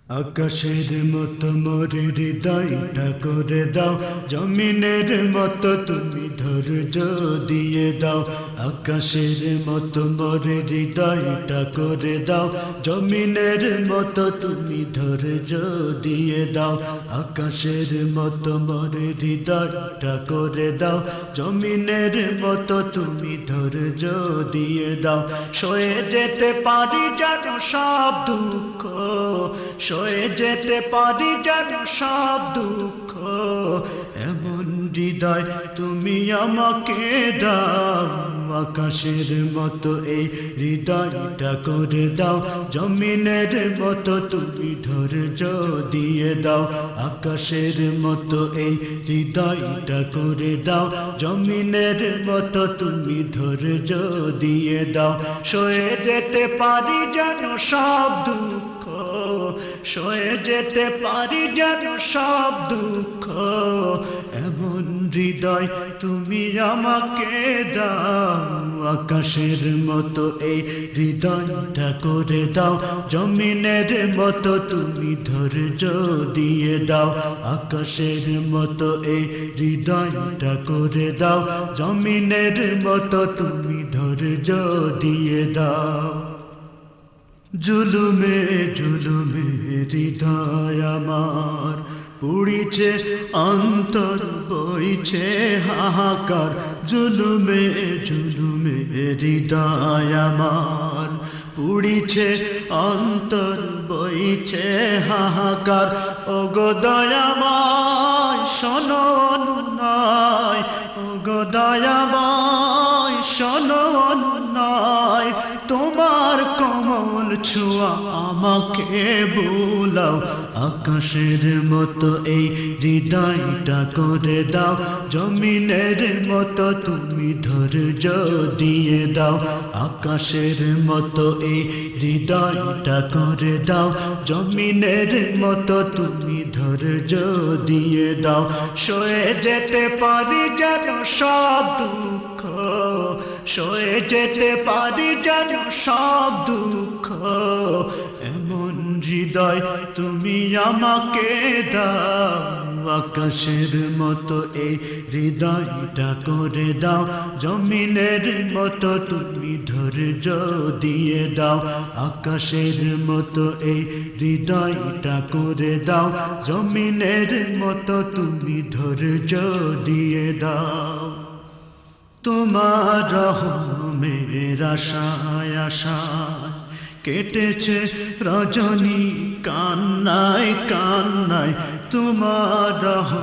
আকাশের মতো মোর হৃদয়টা করে দাও, জমিনের মতো তুমি ধৈর্য দিয়ে দাও। আকাশের মতো মোর হৃদয়টা করে দাও, জমিনের মতো তুমি ধৈর্য দিয়ে দাও। আকাশের মতো মোর হৃদয়টা করে দাও, জমিনের মতো তুমি ধৈর্য দিয়ে দাও। সয়ে যেতে পারি যেন সব দুঃখ, সয়ে যেতে পারি যেন সব দুঃখ, এমন হৃদয় তুমি আমাকে দাও। আকাশের মতো এই হৃদয়টা করে দাও, জমিনের মতো তুমি ধৈর্য দিয়ে দাও। আকাশের মতো এই হৃদয়টা করে দাও, জমিনের মতো তুমি ধৈর্য দিয়ে দাও। সয়ে যেতে পারি যেন সব দুঃখ, সয়ে যেতে পারি যেন সব দুঃখ, এমন হৃদয় তুমি আমাকে দাও। আকাশের মতো এই হৃদয়টা করে দাও, জমিনের মতো তুমি ধৈর্য দিয়ে দাও। আকাশের মতো এই হৃদয়টা করে দাও, জমিনের মতো তুমি ধৈর্য দিয়ে দাও। জুলুমে জুলুমে হৃদয় আমার পুড়িছে, অন্তর বইছে হাহাকার। জুলুমে জুলুমে হৃদয় আমার পুড়িছে, অন্তর বইছে হাহাকার। ওগো দয়াময় শোনো অনুনয়, ওগো দয়াময় শোনো অনুনয়, তোমার কোমল ছোঁয়া আমাকে বুলাও। আকাশের মতো এই হৃদয়টা করে দাও, জমিনের মতো তুমি ধৈর্য দিয়ে দাও। আকাশের মতো এই হৃদয়টা করে দাও, জমিনের মতো তুমি ধৈর্য দিয়ে দাও। সয়ে যেতে পারি যেন সব দুঃখ, সয়ে যেতে পারি যেন সব দুঃখ, এমন হৃদয় তুমি আমাকে দাও। আকাশের মতো এই হৃদয়টা করে দাও, জমিনের মতো তুমি ধৈর্য দিয়ে দাও। আকাশের মতো এই হৃদয়টা করে দাও, জমিনের মতো তুমি ধৈর্য দিয়ে দাও। তোমার রহমের আশায় আশায় কেটেছে রজনী, কান্নায় কান্নায় তোমার